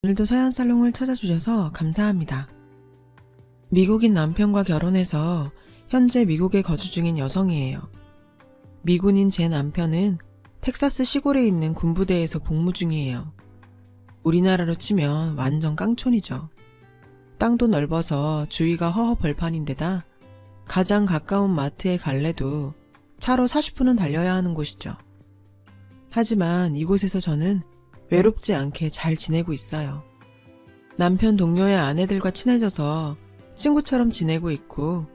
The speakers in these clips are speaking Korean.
오늘도 서연살롱을 찾아주셔서 감사합니다. 미국인 남편과 결혼해서 현재 미국에 거주 중인 여성이에요. 미군인 제 남편은 텍사스 시골에 있는 군부대에서 복무 중이에요. 우리나라로 치면 완전 깡촌이죠. 땅도 넓어서 주위가 허허벌판인데다 가장 가까운 마트에 갈래도 차로 40분은 달려야 하는 곳이죠. 하지만 이곳에서 저는 외롭지 않게 잘 지내고 있어요. 남편 동료의 아내들과 친해져서 친구처럼 지내고 있고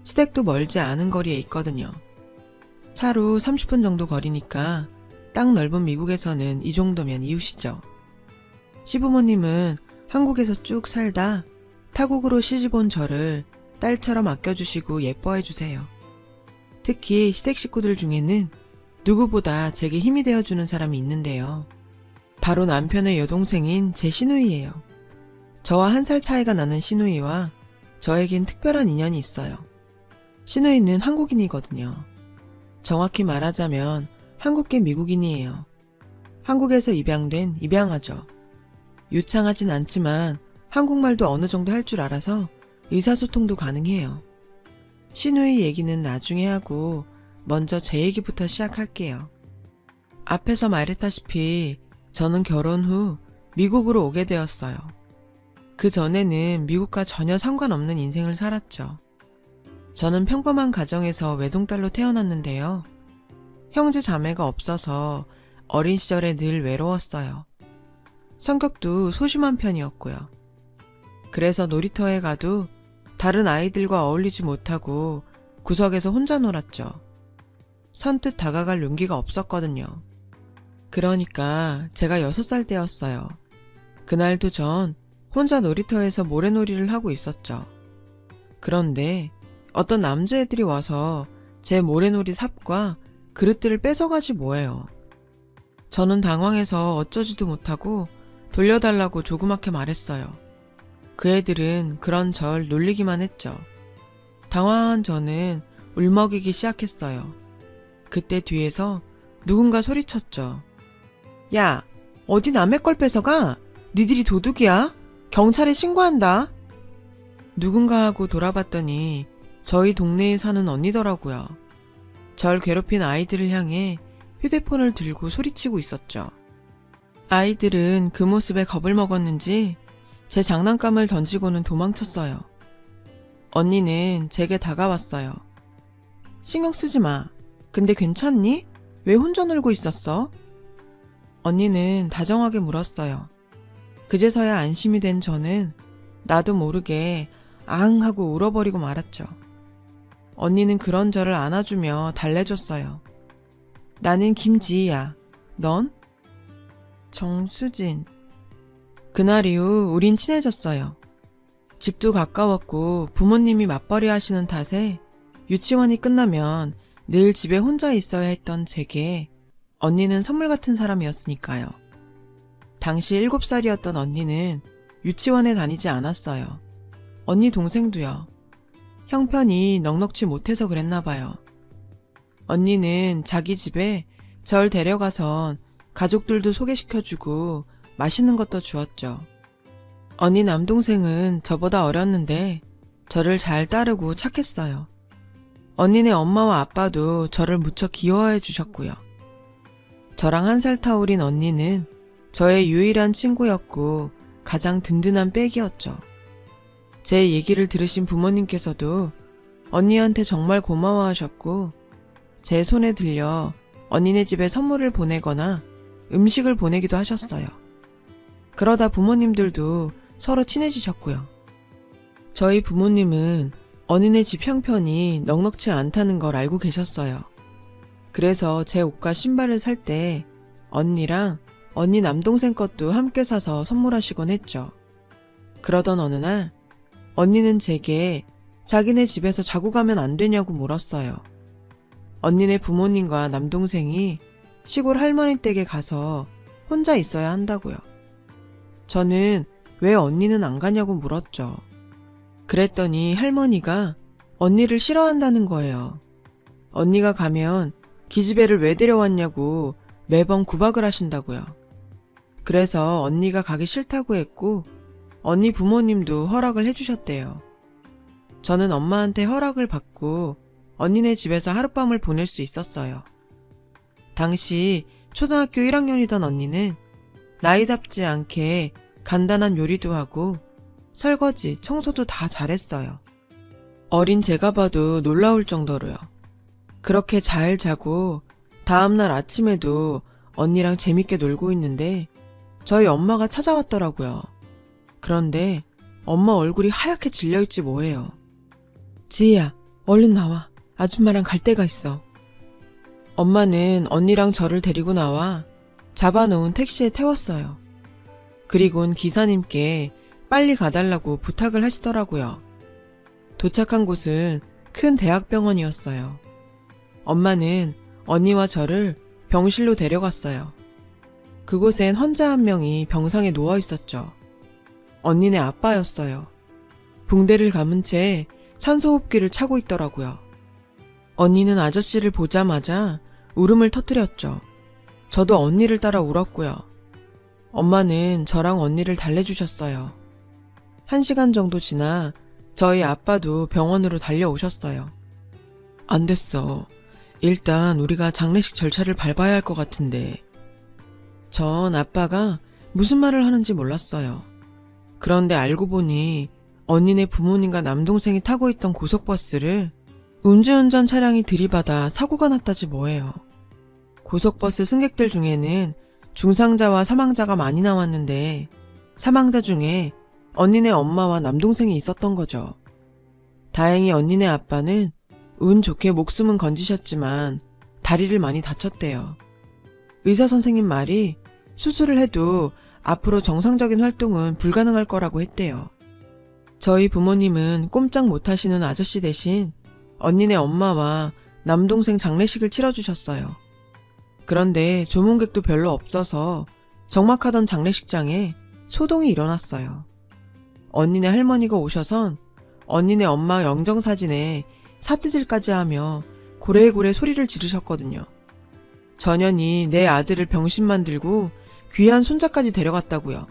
시댁도 멀지 않은 거리에 있거든요. 차로 30분 정도 거리니까 땅 넓은 미국에서는 이 정도면 이웃이죠. 시부모님은 한국에서 쭉 살다 타국으로 시집온 저를 딸처럼 아껴주시고 예뻐해주세요. 특히 시댁 식구들 중에는 누구보다 제게 힘이 되어주는 사람이 있는데요. 바로 남편의 여동생인 제 시누이예요. 저와 1살 차이가 나는 시누이와 저에겐 특별한 인연이 있어요. 시누이는 한국인이거든요. 정확히 말하자면 한국계 미국인이에요. 한국에서 입양된 입양아죠. 유창하진 않지만 한국말도 어느 정도 할 줄 알아서 의사소통도 가능해요. 시누이 얘기는 나중에 하고 먼저 제 얘기부터 시작할게요. 앞에서 말했다시피 저는 결혼 후 미국으로 오게 되었어요. 그 전에는 미국과 전혀 상관없는 인생을 살았죠. 저는 평범한 가정에서 외동딸로 태어났는데요. 형제 자매가 없어서 어린 시절에 늘 외로웠어요. 성격도 소심한 편이었고요. 그래서 놀이터에 가도 다른 아이들과 어울리지 못하고 구석에서 혼자 놀았죠. 선뜻 다가갈 용기가 없었거든요. 그러니까 제가 6살 때였어요. 그날도 전 혼자 놀이터에서 모래놀이를 하고 있었죠. 그런데 어떤 남자애들이 와서 제 모래놀이 삽과 그릇들을 뺏어가지 뭐예요. 저는 당황해서 어쩌지도 못하고 돌려달라고 조그맣게 말했어요. 그 애들은 그런 절 놀리기만 했죠. 당황한 저는 울먹이기 시작했어요. 그때 뒤에서 누군가 소리쳤죠. 야, 어디 남의 걸 뺏어가? 니들이 도둑이야? 경찰에 신고한다. 누군가 하고 돌아봤더니 저희 동네에 사는 언니더라고요. 절 괴롭힌 아이들을 향해 휴대폰을 들고 소리치고 있었죠. 아이들은 그 모습에 겁을 먹었는지 제 장난감을 던지고는 도망쳤어요. 언니는 제게 다가왔어요. 신경 쓰지 마. 근데 괜찮니? 왜 혼자 놀고 있었어? 언니는 다정하게 물었어요. 그제서야 안심이 된 저는 나도 모르게 앙 하고 울어버리고 말았죠. 언니는 그런 저를 안아주며 달래줬어요. 나는 김지희야. 넌? 정수진. 그날 이후 우린 친해졌어요. 집도 가까웠고 부모님이 맞벌이 하시는 탓에 유치원이 끝나면 늘 집에 혼자 있어야 했던 제게 언니는 선물 같은 사람이었으니까요. 당시 7살이었던 언니는 유치원에 다니지 않았어요. 언니 동생도요. 형편이 넉넉지 못해서 그랬나 봐요. 언니는 자기 집에 절 데려가선 가족들도 소개시켜주고 맛있는 것도 주었죠. 언니 남동생은 저보다 어렸는데 저를 잘 따르고 착했어요. 언니네 엄마와 아빠도 저를 무척 귀여워해 주셨고요. 저랑 1살 터울인 언니는 저의 유일한 친구였고 가장 든든한 백이었죠. 제 얘기를 들으신 부모님께서도 언니한테 정말 고마워하셨고 제 손에 들려 언니네 집에 선물을 보내거나 음식을 보내기도 하셨어요. 그러다 부모님들도 서로 친해지셨고요. 저희 부모님은 언니네 집 형편이 넉넉지 않다는 걸 알고 계셨어요. 그래서 제 옷과 신발을 살 때 언니랑 언니 남동생 것도 함께 사서 선물하시곤 했죠. 그러던 어느 날 언니는 제게 자기네 집에서 자고 가면 안 되냐고 물었어요. 언니네 부모님과 남동생이 시골 할머니 댁에 가서 혼자 있어야 한다고요. 저는 왜 언니는 안 가냐고 물었죠. 그랬더니 할머니가 언니를 싫어한다는 거예요. 언니가 가면 기집애를 왜 데려왔냐고 매번 구박을 하신다고요. 그래서 언니가 가기 싫다고 했고 언니 부모님도 허락을 해주셨대요. 저는 엄마한테 허락을 받고 언니네 집에서 하룻밤을 보낼 수 있었어요. 당시 초등학교 1학년이던 언니는 나이답지 않게 간단한 요리도 하고 설거지, 청소도 다 잘했어요. 어린 제가 봐도 놀라울 정도로요. 그렇게 잘 자고 다음날 아침에도 언니랑 재밌게 놀고 있는데 저희 엄마가 찾아왔더라고요. 그런데 엄마 얼굴이 하얗게 질려있지 뭐예요. 지희야, 얼른 나와. 아줌마랑 갈 데가 있어. 엄마는 언니랑 저를 데리고 나와 잡아놓은 택시에 태웠어요. 그리곤 기사님께 빨리 가달라고 부탁을 하시더라고요. 도착한 곳은 큰 대학병원이었어요. 엄마는 언니와 저를 병실로 데려갔어요. 그곳엔 환자 한 명이 병상에 누워 있었죠. 언니네 아빠였어요. 붕대를 감은 채 산소호흡기를 차고 있더라고요. 언니는 아저씨를 보자마자 울음을 터뜨렸죠. 저도 언니를 따라 울었고요. 엄마는 저랑 언니를 달래주셨어요. 1시간 정도 지나 저희 아빠도 병원으로 달려오셨어요. 안 됐어. 일단 우리가 장례식 절차를 밟아야 할 것 같은데. 전 아빠가 무슨 말을 하는지 몰랐어요. 그런데 알고 보니 언니네 부모님과 남동생이 타고 있던 고속버스를 음주운전 차량이 들이받아 사고가 났다지 뭐예요. 고속버스 승객들 중에는 중상자와 사망자가 많이 나왔는데 사망자 중에 언니네 엄마와 남동생이 있었던 거죠. 다행히 언니네 아빠는 운 좋게 목숨은 건지셨지만 다리를 많이 다쳤대요. 의사 선생님 말이 수술을 해도 앞으로 정상적인 활동은 불가능할 거라고 했대요. 저희 부모님은 꼼짝 못하시는 아저씨 대신 언니네 엄마와 남동생 장례식을 치러주셨어요. 그런데 조문객도 별로 없어서 적막하던 장례식장에 소동이 일어났어요. 언니네 할머니가 오셔선 언니네 엄마 영정사진에 사뜨질까지 하며 고래고래 소리를 지르셨거든요. 전현이 내 아들을 병신 만들고 귀한 손자까지 데려갔다고요.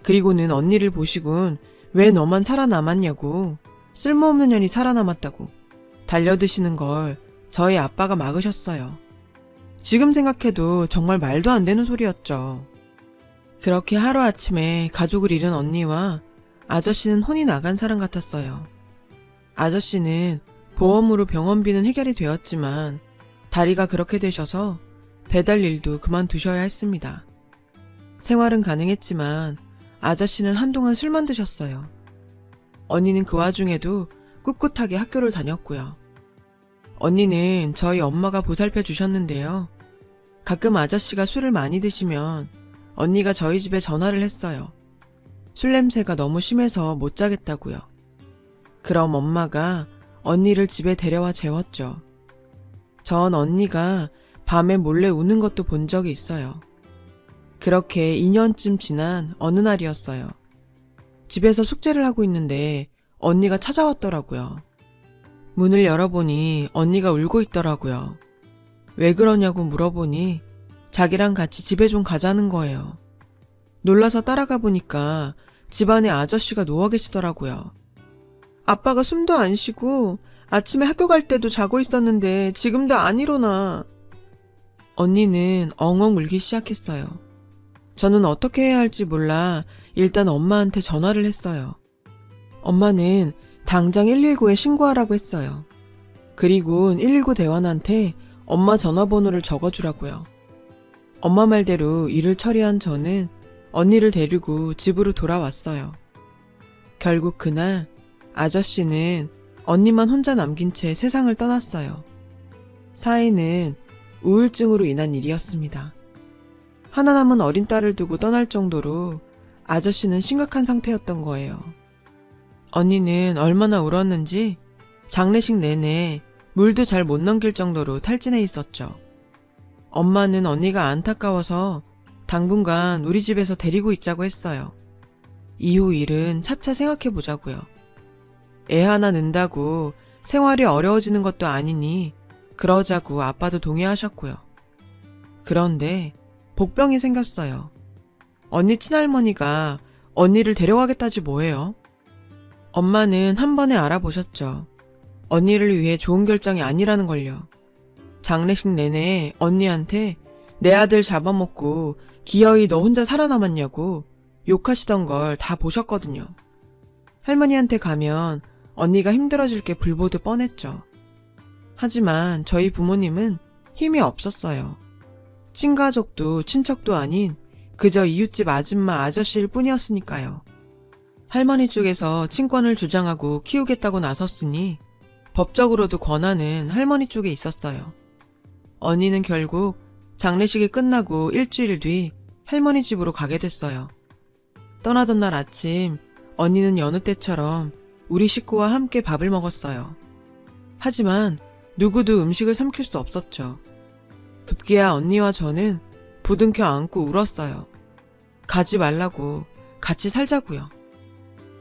그리고는 언니를 보시곤 왜 너만 살아남았냐고, 쓸모없는 년이 살아남았다고 달려드시는 걸 저희 아빠가 막으셨어요. 지금 생각해도 정말 말도 안 되는 소리였죠. 그렇게 하루아침에 가족을 잃은 언니와 아저씨는 혼이 나간 사람 같았어요. 아저씨는 보험으로 병원비는 해결이 되었지만 다리가 그렇게 되셔서 배달 일도 그만두셔야 했습니다. 생활은 가능했지만 아저씨는 한동안 술만 드셨어요. 언니는 그 와중에도 꿋꿋하게 학교를 다녔고요. 언니는 저희 엄마가 보살펴 주셨는데요. 가끔 아저씨가 술을 많이 드시면 언니가 저희 집에 전화를 했어요. 술 냄새가 너무 심해서 못 자겠다고요. 그럼 엄마가 언니를 집에 데려와 재웠죠. 전 언니가 밤에 몰래 우는 것도 본 적이 있어요. 그렇게 2년쯤 지난 어느 날이었어요. 집에서 숙제를 하고 있는데 언니가 찾아왔더라고요. 문을 열어보니 언니가 울고 있더라고요. 왜 그러냐고 물어보니 자기랑 같이 집에 좀 가자는 거예요. 놀라서 따라가 보니까 집안에 아저씨가 누워 계시더라고요. 아빠가 숨도 안 쉬고 아침에 학교 갈 때도 자고 있었는데 지금도 안 일어나. 언니는 엉엉 울기 시작했어요. 저는 어떻게 해야 할지 몰라 일단 엄마한테 전화를 했어요. 엄마는 당장 119에 신고하라고 했어요. 그리고 119 대원한테 엄마 전화번호를 적어주라고요. 엄마 말대로 일을 처리한 저는 언니를 데리고 집으로 돌아왔어요. 결국 그날 아저씨는 언니만 혼자 남긴 채 세상을 떠났어요. 사인은 우울증으로 인한 일이었습니다. 하나 남은 어린 딸을 두고 떠날 정도로 아저씨는 심각한 상태였던 거예요. 언니는 얼마나 울었는지 장례식 내내 물도 잘 못 넘길 정도로 탈진해 있었죠. 엄마는 언니가 안타까워서 당분간 우리 집에서 데리고 있자고 했어요. 이후 일은 차차 생각해 보자고요. 애 하나 낳는다고 생활이 어려워지는 것도 아니니 그러자고 아빠도 동의하셨고요. 그런데 복병이 생겼어요. 언니 친할머니가 언니를 데려가겠다지 뭐예요. 엄마는 한 번에 알아보셨죠. 언니를 위해 좋은 결정이 아니라는 걸요. 장례식 내내 언니한테 내 아들 잡아먹고 기어이 너 혼자 살아남았냐고 욕하시던 걸 다 보셨거든요. 할머니한테 가면 언니가 힘들어질 게 불보듯 뻔했죠. 하지만 저희 부모님은 힘이 없었어요. 친가족도 친척도 아닌 그저 이웃집 아줌마 아저씨일 뿐이었으니까요. 할머니 쪽에서 친권을 주장하고 키우겠다고 나섰으니 법적으로도 권한은 할머니 쪽에 있었어요. 언니는 결국 장례식이 끝나고 일주일 뒤 할머니 집으로 가게 됐어요. 떠나던 날 아침 언니는 여느 때처럼 우리 식구와 함께 밥을 먹었어요. 하지만 누구도 음식을 삼킬 수 없었죠. 급기야 언니와 저는 부둥켜 안고 울었어요. 가지 말라고, 같이 살자고요.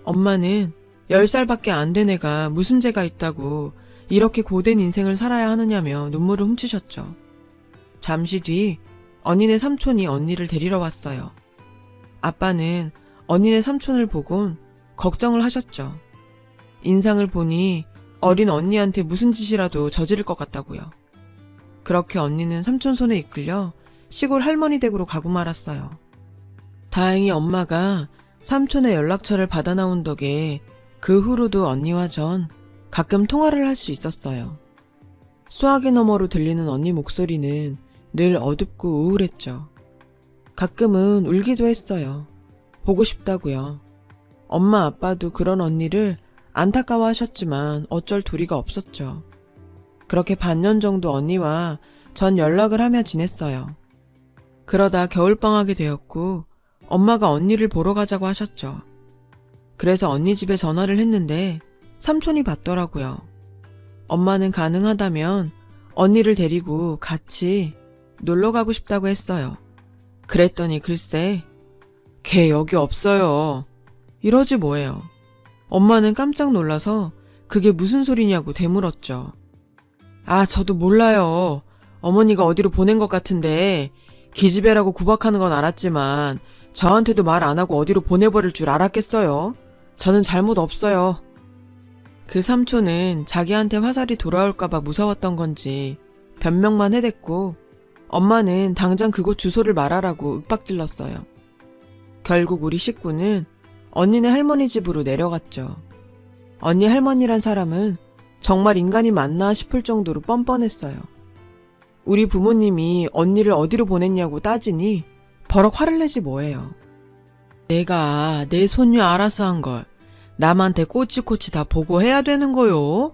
엄마는 10살밖에 안 된 애가 무슨 죄가 있다고 이렇게 고된 인생을 살아야 하느냐며 눈물을 훔치셨죠. 잠시 뒤 언니네 삼촌이 언니를 데리러 왔어요. 아빠는 언니네 삼촌을 보곤 걱정을 하셨죠. 인상을 보니 어린 언니한테 무슨 짓이라도 저지를 것 같다고요. 그렇게 언니는 삼촌 손에 이끌려 시골 할머니 댁으로 가고 말았어요. 다행히 엄마가 삼촌의 연락처를 받아 나온 덕에 그 후로도 언니와 전 가끔 통화를 할 수 있었어요. 수화기 너머로 들리는 언니 목소리는 늘 어둡고 우울했죠. 가끔은 울기도 했어요. 보고 싶다고요. 엄마 아빠도 그런 언니를 안타까워하셨지만 어쩔 도리가 없었죠. 그렇게 반년 정도 언니와 전 연락을 하며 지냈어요. 그러다 겨울방학이 되었고 엄마가 언니를 보러 가자고 하셨죠. 그래서 언니 집에 전화를 했는데 삼촌이 받더라고요. 엄마는 가능하다면 언니를 데리고 같이 놀러 가고 싶다고 했어요. 그랬더니 글쎄, 걔 여기 없어요. 이러지 뭐예요. 엄마는 깜짝 놀라서 그게 무슨 소리냐고 되물었죠. 아, 저도 몰라요. 어머니가 어디로 보낸 것 같은데 기집애라고 구박하는 건 알았지만 저한테도 말 안 하고 어디로 보내버릴 줄 알았겠어요. 저는 잘못 없어요. 그 삼촌은 자기한테 화살이 돌아올까봐 무서웠던 건지 변명만 해댔고 엄마는 당장 그곳 주소를 말하라고 윽박질렀어요. 결국 우리 식구는 언니네 할머니 집으로 내려갔죠. 언니 할머니란 사람은 정말 인간이 맞나 싶을 정도로 뻔뻔했어요. 우리 부모님이 언니를 어디로 보냈냐고 따지니 버럭 화를 내지 뭐예요. 내가 내 손녀 알아서 한 걸 남한테 꼬치꼬치 다 보고해야 되는 거요?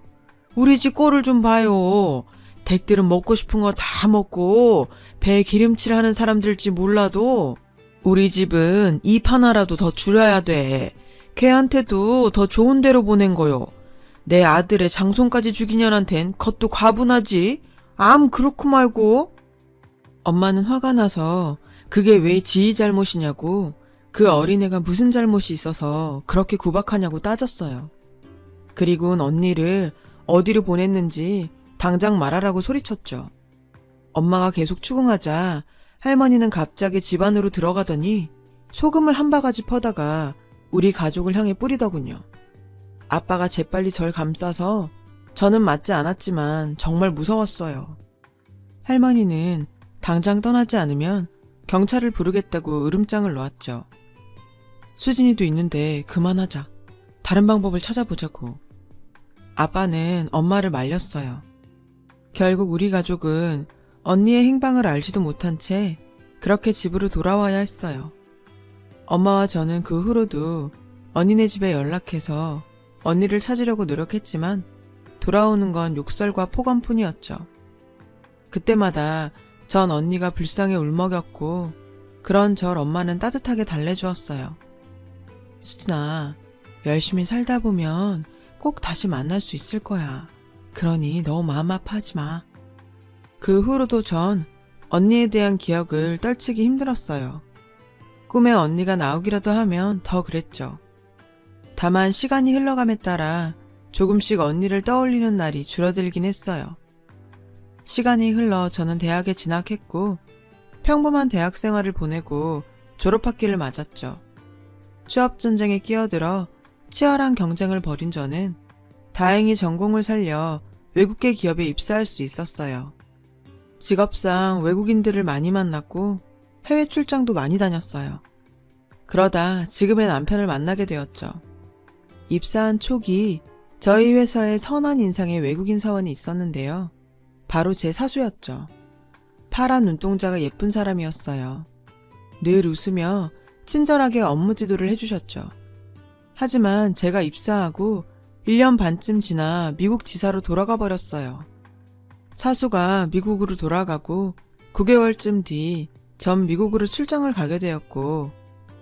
우리 집 꼴을 좀 봐요. 댁들은 먹고 싶은 거 다 먹고 배 기름칠 하는 사람들일지 몰라도 우리 집은 입 하나라도 더 줄여야 돼. 걔한테도 더 좋은 데로 보낸 거요. 내 아들의 장손까지 죽이년한텐 그것도 과분하지. 암 그렇고 말고. 엄마는 화가 나서 그게 왜 지희 잘못이냐고 그 어린애가 무슨 잘못이 있어서 그렇게 구박하냐고 따졌어요. 그리고는 언니를 어디로 보냈는지 당장 말하라고 소리쳤죠. 엄마가 계속 추궁하자 할머니는 갑자기 집 안으로 들어가더니 소금을 한 바가지 퍼다가 우리 가족을 향해 뿌리더군요. 아빠가 재빨리 절 감싸서 저는 맞지 않았지만 정말 무서웠어요. 할머니는 당장 떠나지 않으면 경찰을 부르겠다고 으름장을 놓았죠. 수진이도 있는데 그만하자. 다른 방법을 찾아보자고. 아빠는 엄마를 말렸어요. 결국 우리 가족은 언니의 행방을 알지도 못한 채 그렇게 집으로 돌아와야 했어요. 엄마와 저는 그 후로도 언니네 집에 연락해서 언니를 찾으려고 노력했지만 돌아오는 건 욕설과 폭언뿐이었죠. 그때마다 전 언니가 불쌍해 울먹였고 그런 절 엄마는 따뜻하게 달래주었어요. 수진아, 열심히 살다 보면 꼭 다시 만날 수 있을 거야. 그러니 너무 마음 아파하지 마. 그 후로도 전 언니에 대한 기억을 떨치기 힘들었어요. 꿈에 언니가 나오기라도 하면 더 그랬죠. 다만 시간이 흘러감에 따라 조금씩 언니를 떠올리는 날이 줄어들긴 했어요. 시간이 흘러 저는 대학에 진학했고 평범한 대학 생활을 보내고 졸업학기를 맞았죠. 취업전쟁에 끼어들어 치열한 경쟁을 벌인 저는 다행히 전공을 살려 외국계 기업에 입사할 수 있었어요. 직업상 외국인들을 많이 만났고 해외 출장도 많이 다녔어요. 그러다 지금의 남편을 만나게 되었죠. 입사한 초기 저희 회사에 선한 인상의 외국인 사원이 있었는데요. 바로 제 사수였죠. 파란 눈동자가 예쁜 사람이었어요. 늘 웃으며 친절하게 업무 지도를 해주셨죠. 하지만 제가 입사하고 1년 반쯤 지나 미국 지사로 돌아가 버렸어요. 사수가 미국으로 돌아가고 9개월쯤 뒤 전 미국으로 출장을 가게 되었고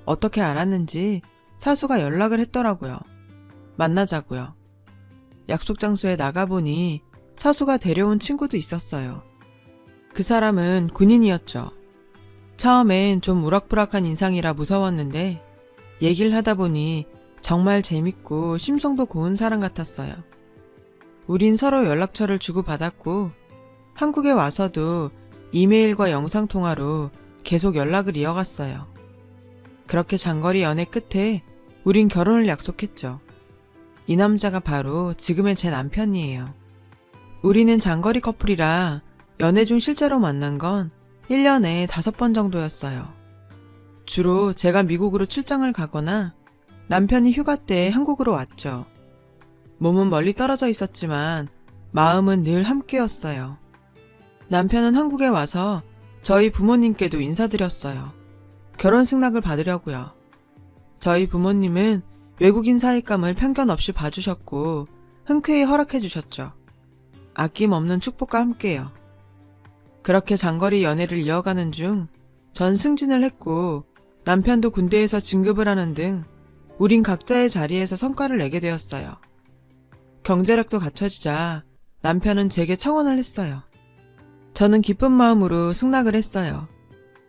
어떻게 알았는지 사수가 연락을 했더라고요. 만나자고요. 약속 장소에 나가보니 사수가 데려온 친구도 있었어요. 그 사람은 군인이었죠. 처음엔 좀 우락부락한 인상이라 무서웠는데 얘기를 하다 보니 정말 재밌고 심성도 고운 사람 같았어요. 우린 서로 연락처를 주고받았고 한국에 와서도 이메일과 영상통화로 계속 연락을 이어갔어요. 그렇게 장거리 연애 끝에 우린 결혼을 약속했죠. 이 남자가 바로 지금의 제 남편이에요. 우리는 장거리 커플이라 연애 중 실제로 만난 건 1년에 5번 정도였어요. 주로 제가 미국으로 출장을 가거나 남편이 휴가 때 한국으로 왔죠. 몸은 멀리 떨어져 있었지만 마음은 늘 함께였어요. 남편은 한국에 와서 저희 부모님께도 인사드렸어요. 결혼 승낙을 받으려고요. 저희 부모님은 외국인 사익감을 편견 없이 봐주셨고 흔쾌히 허락해 주셨죠. 아낌없는 축복과 함께요. 그렇게 장거리 연애를 이어가는 중 전 승진을 했고 남편도 군대에서 진급을 하는 등 우린 각자의 자리에서 성과를 내게 되었어요. 경제력도 갖춰지자 남편은 제게 청혼을 했어요. 저는 기쁜 마음으로 승낙을 했어요.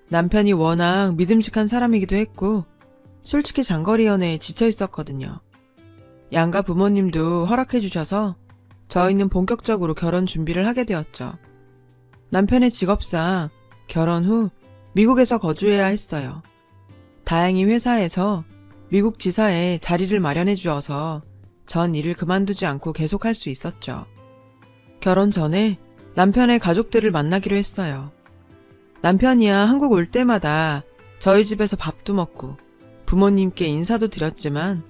남편이 워낙 믿음직한 사람이기도 했고 솔직히 장거리 연애에 지쳐 있었거든요. 양가 부모님도 허락해 주셔서 저희는 본격적으로 결혼 준비를 하게 되었죠. 남편의 직업상 결혼 후 미국에서 거주해야 했어요. 다행히 회사에서 미국 지사에 자리를 마련해 주어서 전 일을 그만두지 않고 계속할 수 있었죠. 결혼 전에 남편의 가족들을 만나기로 했어요. 남편이야 한국 올 때마다 저희 집에서 밥도 먹고 부모님께 인사도 드렸지만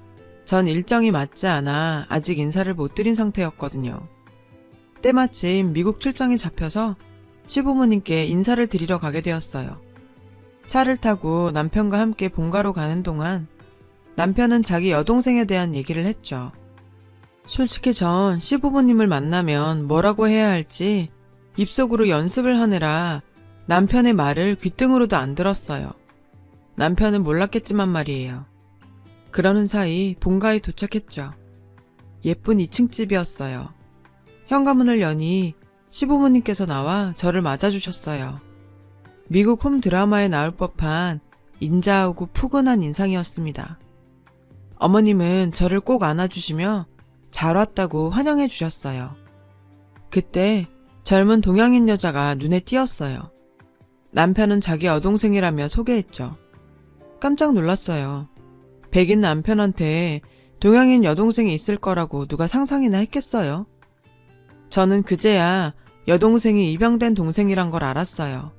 전 일정이 맞지 않아 아직 인사를 못 드린 상태였거든요. 때마침 미국 출장이 잡혀서 시부모님께 인사를 드리러 가게 되었어요. 차를 타고 남편과 함께 본가로 가는 동안 남편은 자기 여동생에 대한 얘기를 했죠. 솔직히 전 시부모님을 만나면 뭐라고 해야 할지 입속으로 연습을 하느라 남편의 말을 귓등으로도 안 들었어요. 남편은 몰랐겠지만 말이에요. 그러는 사이 본가에 도착했죠. 예쁜 2층 집이었어요. 현관문을 여니 시부모님께서 나와 저를 맞아주셨어요. 미국 홈 드라마에 나올 법한 인자하고 푸근한 인상이었습니다. 어머님은 저를 꼭 안아주시며 잘 왔다고 환영해 주셨어요. 그때 젊은 동양인 여자가 눈에 띄었어요. 남편은 자기 여동생이라며 소개했죠. 깜짝 놀랐어요. 백인 남편한테 동양인 여동생이 있을 거라고 누가 상상이나 했겠어요? 저는 그제야 여동생이 입양된 동생이란 걸 알았어요.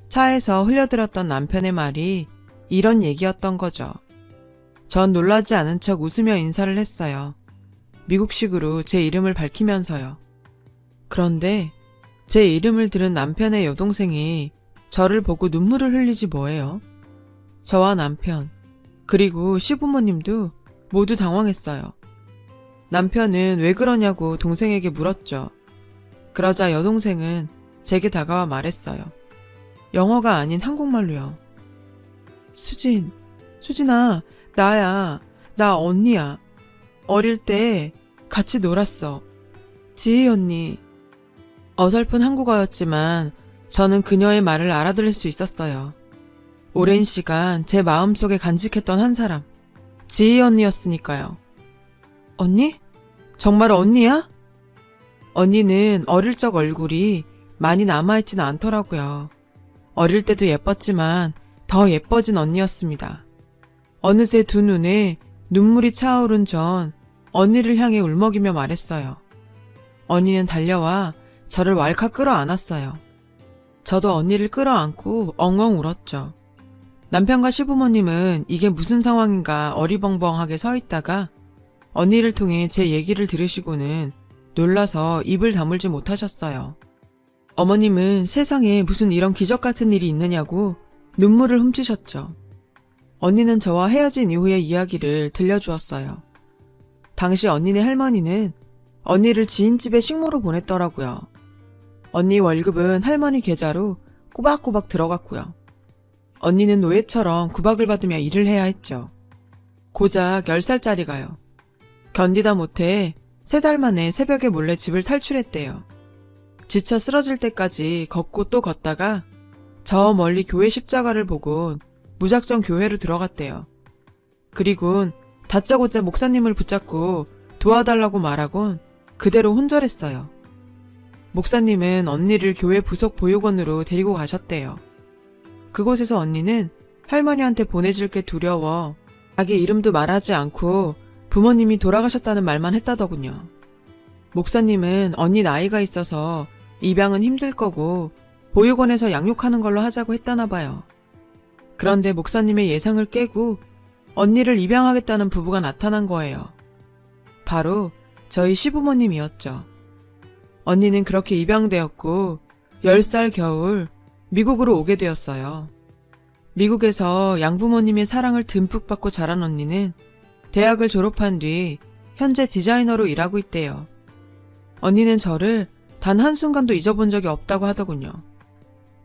차에서 흘려들었던 남편의 말이 이런 얘기였던 거죠. 전 놀라지 않은 척 웃으며 인사를 했어요. 미국식으로 제 이름을 밝히면서요. 그런데 제 이름을 들은 남편의 여동생이 저를 보고 눈물을 흘리지 뭐예요. 저와 남편, 그리고 시부모님도 모두 당황했어요. 남편은 왜 그러냐고 동생에게 물었죠. 그러자 여동생은 제게 다가와 말했어요. 영어가 아닌 한국말로요. 수진아, 나야. 나 언니야. 어릴 때 같이 놀았어. 지희 언니. 어설픈 한국어였지만 저는 그녀의 말을 알아들을 수 있었어요. 오랜 시간 제 마음속에 간직했던 한 사람, 지희 언니였으니까요. 언니? 정말 언니야? 언니는 어릴 적 얼굴이 많이 남아있지는 않더라고요. 어릴 때도 예뻤지만 더 예뻐진 언니였습니다. 어느새 두 눈에 눈물이 차오른 전 언니를 향해 울먹이며 말했어요. 언니는 달려와 저를 왈칵 끌어안았어요. 저도 언니를 끌어안고 엉엉 울었죠. 남편과 시부모님은 이게 무슨 상황인가 어리벙벙하게 서 있다가 언니를 통해 제 얘기를 들으시고는 놀라서 입을 다물지 못하셨어요. 어머님은 세상에 무슨 이런 기적 같은 일이 있느냐고 눈물을 훔치셨죠. 언니는 저와 헤어진 이후의 이야기를 들려주었어요. 당시 언니네 할머니는 언니를 지인집에 식모로 보냈더라고요. 언니 월급은 할머니 계좌로 꼬박꼬박 들어갔고요. 언니는 노예처럼 구박을 받으며 일을 해야 했죠. 고작 10살짜리가요. 견디다 못해 3달 만에 새벽에 몰래 집을 탈출했대요. 지쳐 쓰러질 때까지 걷고 또 걷다가 저 멀리 교회 십자가를 보곤 무작정 교회로 들어갔대요. 그리곤 다짜고짜 목사님을 붙잡고 도와달라고 말하곤 그대로 혼절했어요. 목사님은 언니를 교회 부속 보육원으로 데리고 가셨대요. 그곳에서 언니는 할머니한테 보내질 게 두려워 자기 이름도 말하지 않고 부모님이 돌아가셨다는 말만 했다더군요. 목사님은 언니 나이가 있어서 입양은 힘들 거고 보육원에서 양육하는 걸로 하자고 했다나 봐요. 그런데 목사님의 예상을 깨고 언니를 입양하겠다는 부부가 나타난 거예요. 바로 저희 시부모님이었죠. 언니는 그렇게 입양되었고 10살 겨울 미국으로 오게 되었어요. 미국에서 양부모님의 사랑을 듬뿍 받고 자란 언니는 대학을 졸업한 뒤 현재 디자이너로 일하고 있대요. 언니는 저를 단 한순간도 잊어본 적이 없다고 하더군요.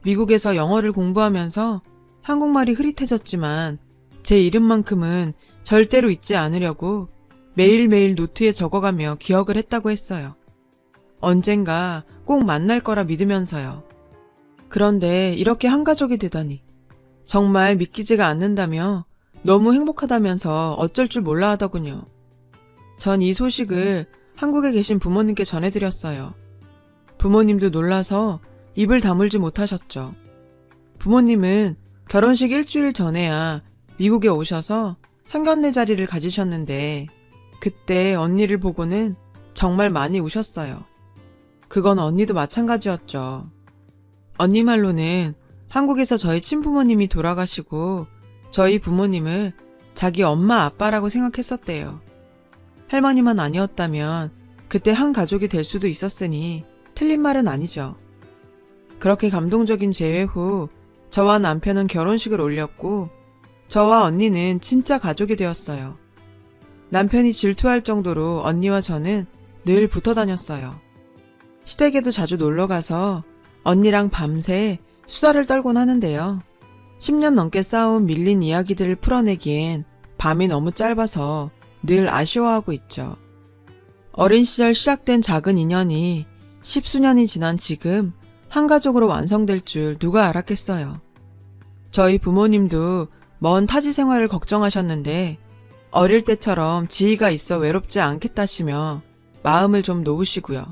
미국에서 영어를 공부하면서 한국말이 흐릿해졌지만 제 이름만큼은 절대로 잊지 않으려고 매일매일 노트에 적어가며 기억을 했다고 했어요. 언젠가 꼭 만날 거라 믿으면서요. 그런데 이렇게 한 가족이 되다니 정말 믿기지가 않는다며 너무 행복하다면서 어쩔 줄 몰라 하더군요. 전 이 소식을 한국에 계신 부모님께 전해드렸어요. 부모님도 놀라서 입을 다물지 못하셨죠. 부모님은 결혼식 일주일 전에야 미국에 오셔서 상견례 자리를 가지셨는데 그때 언니를 보고는 정말 많이 우셨어요. 그건 언니도 마찬가지였죠. 언니 말로는 한국에서 저희 친부모님이 돌아가시고 저희 부모님을 자기 엄마 아빠라고 생각했었대요. 할머니만 아니었다면 그때 한 가족이 될 수도 있었으니 틀린 말은 아니죠. 그렇게 감동적인 재회 후 저와 남편은 결혼식을 올렸고 저와 언니는 진짜 가족이 되었어요. 남편이 질투할 정도로 언니와 저는 늘 붙어 다녔어요. 시댁에도 자주 놀러가서 언니랑 밤새 수다를 떨곤 하는데요. 10년 넘게 쌓아온 밀린 이야기들을 풀어내기엔 밤이 너무 짧아서 늘 아쉬워하고 있죠. 어린 시절 시작된 작은 인연이 10수년이 지난 지금 한 가족으로 완성될 줄 누가 알았겠어요. 저희 부모님도 먼 타지 생활을 걱정하셨는데 어릴 때처럼 지희가 있어 외롭지 않겠다시며 마음을 좀 놓으시고요.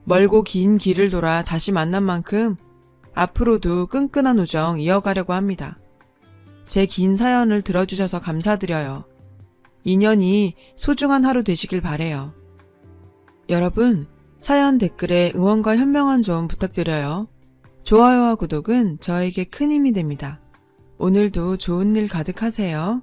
멀고 긴 길을 돌아 다시 만난 만큼 앞으로도 끈끈한 우정 이어가려고 합니다. 제 긴 사연을 들어주셔서 감사드려요. 인연이 소중한 하루 되시길 바래요. 여러분, 사연 댓글에 응원과 현명한 좀 부탁드려요. 좋아요와 구독은 저에게 큰 힘이 됩니다. 오늘도 좋은 일 가득하세요.